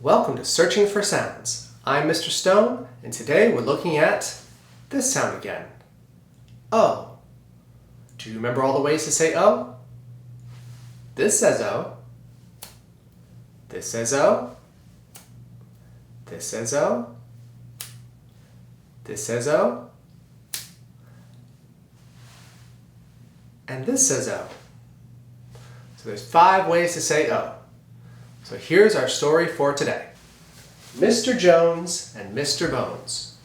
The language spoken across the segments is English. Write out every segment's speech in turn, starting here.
Welcome to Searching for Sounds. I'm Mr. Stone, and today we're looking at this sound again. O. Do you remember all the ways to say O? This says O. This says O. This says O. This says O. And this says O. So there's 5 ways to say O. So here's our story for today. Mr. Jones and Mr. Bones.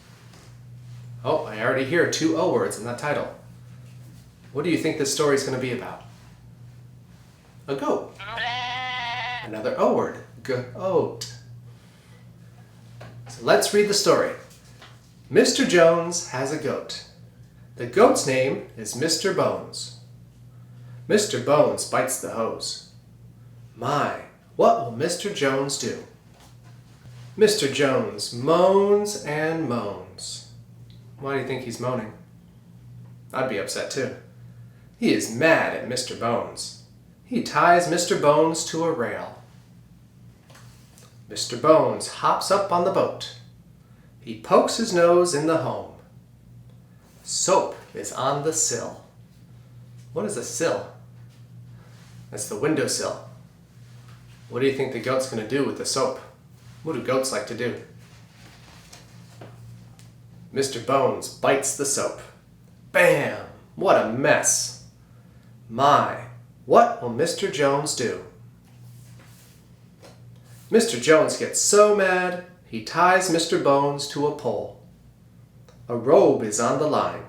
Oh, I already hear 2 O words in that title. What do you think this story is going to be about? A goat. Another O word, goat. So let's read the story. Mr. Jones has a goat. The goat's name is Mr. Bones. Mr. Bones bites the hose. My, what will Mr. Jones do? Mr. Jones moans and moans. Why do you think he's moaning? I'd be upset too. He is mad at Mr. Bones. He ties Mr. Bones to a rail. Mr. Bones hops up on the boat. He pokes his nose in the home. Soap is on the sill. What is a sill? That's the windowsill. What do you think the goat's going to do with the soap? What do goats like to do? Mr. Bones bites the soap. Bam! What a mess! My, what will Mr. Jones do? Mr. Jones gets so mad, he ties Mr. Bones to a pole. A robe is on the line.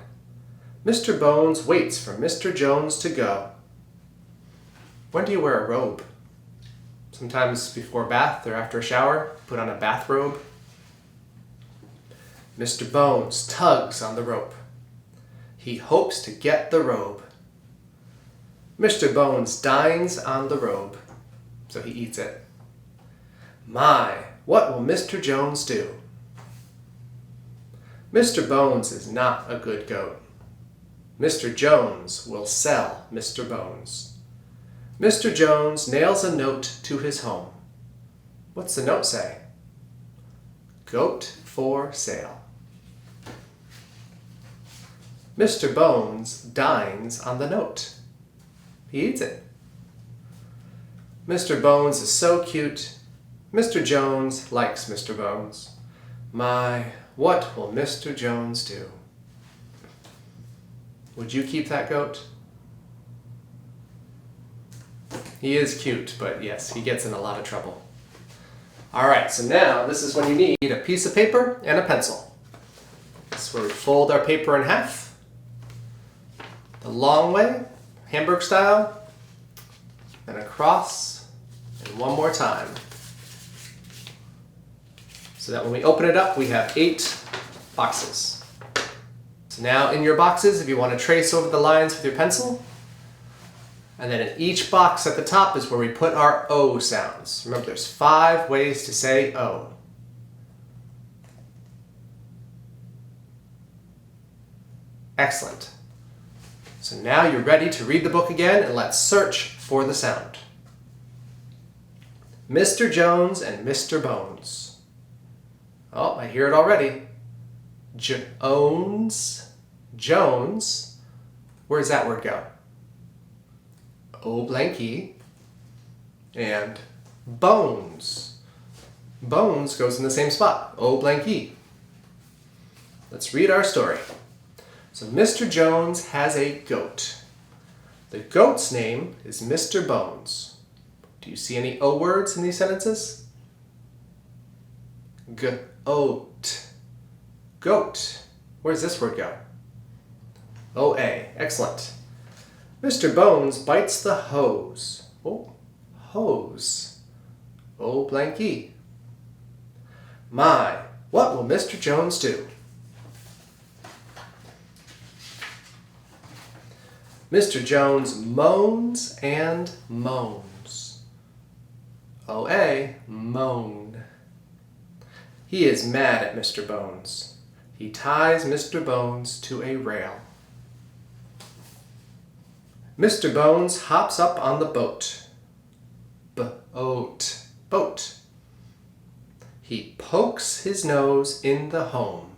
Mr. Bones waits for Mr. Jones to go. When do you wear a robe? Sometimes before a bath or after a shower, put on a bathrobe. Mr. Bones tugs on the rope. He hopes to get the robe. Mr. Bones dines on the robe, so he eats it. My, what will Mr. Jones do? Mr. Bones is not a good goat. Mr. Jones will sell Mr. Bones. Mr. Jones nails a note to his home. What's the note say? Goat for sale. Mr. Bones dines on the note. He eats it. Mr. Bones is so cute. Mr. Jones likes Mr. Bones. My, what will Mr. Jones do? Would you keep that goat? He is cute, but yes, he gets in a lot of trouble. Alright, so now this is when you need a piece of paper and a pencil. This is where we fold our paper in half. The long way, Hamburg style, and across, and one more time. So that when we open it up, we have 8 boxes. So now in your boxes, if you want to trace over the lines with your pencil, and then in each box at the top is where we put our O sounds. Remember, there's 5 ways to say O. Excellent. So now you're ready to read the book again, and let's search for the sound. Mr. Jones and Mr. Bones. Oh, I hear it already. Jones. Jones. Where does that word go? O blanky, and bones. Bones goes in the same spot, O blanky. Let's read our story. So Mr. Jones has a goat. The goat's name is Mr. Bones. Do you see any O words in these sentences? Goat. Goat. Where does this word go? O-A. Excellent. Mr. Bones bites the hose. Oh, hose. O blanky. My, what will Mr. Jones do? Mr. Jones moans and moans. O-A, moan. He is mad at Mr. Bones. He ties Mr. Bones to a rail. Mr. Bones hops up on the boat. Boat. Boat. He pokes his nose in the home.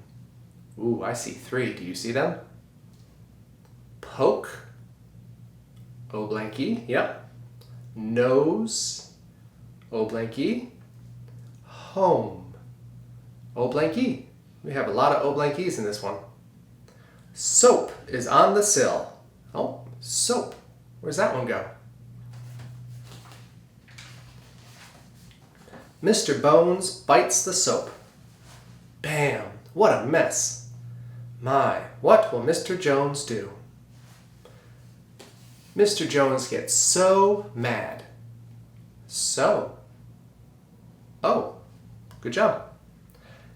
Ooh, I see 3. Do you see them? Poke. O blank E. Yep. Nose. O blank E. Home. O blank E. We have a lot of O blank E's in this one. Soap is on the sill. Oh, soap. Where's that one go? Mr. Bones bites the soap. Bam! What a mess. My, what will Mr. Jones do? Mr. Jones gets so mad. So. Oh, good job.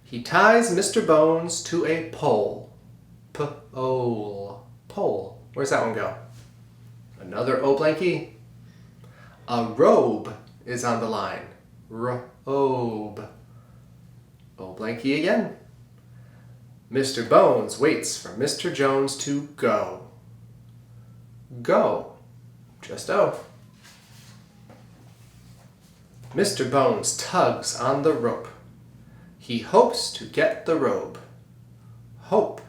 He ties Mr. Bones to a pole. Pole. Pole. Where's that one go? Another O blank E. A robe is on the line. Robe. O blank E again. Mr. Bones waits for Mr. Jones to go. Go. Just O. Mr. Bones tugs on the rope. He hopes to get the robe. Hope.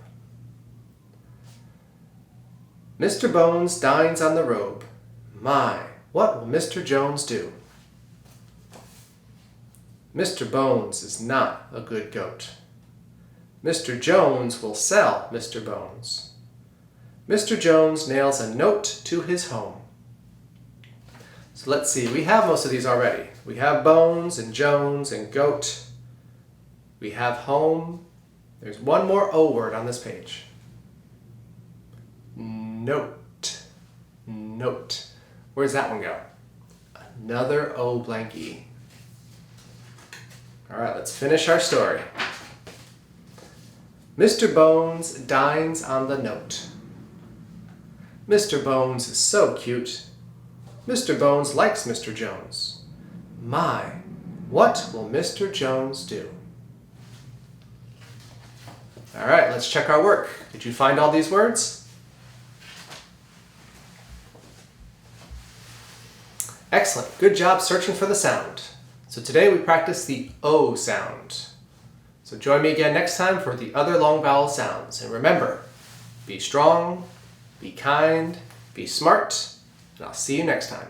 Mr. Bones dines on the robe. My, what will Mr. Jones do? Mr. Bones is not a good goat. Mr. Jones will sell Mr. Bones. Mr. Jones nails a note to his home. So let's see, we have most of these already. We have Bones and Jones and goat. We have home. There's one more O word on this page. Note. Note. Where's that one go? Another O blank E. All right, let's finish our story. Mr. Bones dines on the note. Mr. Bones is so cute. Mr. Bones likes Mr. Jones. My, what will Mr. Jones do? All right, let's check our work. Did you find all these words? Excellent. Good job searching for the sound. So today we practiced the O sound. So join me again next time for the other long vowel sounds. And remember, be strong, be kind, be smart, and I'll see you next time.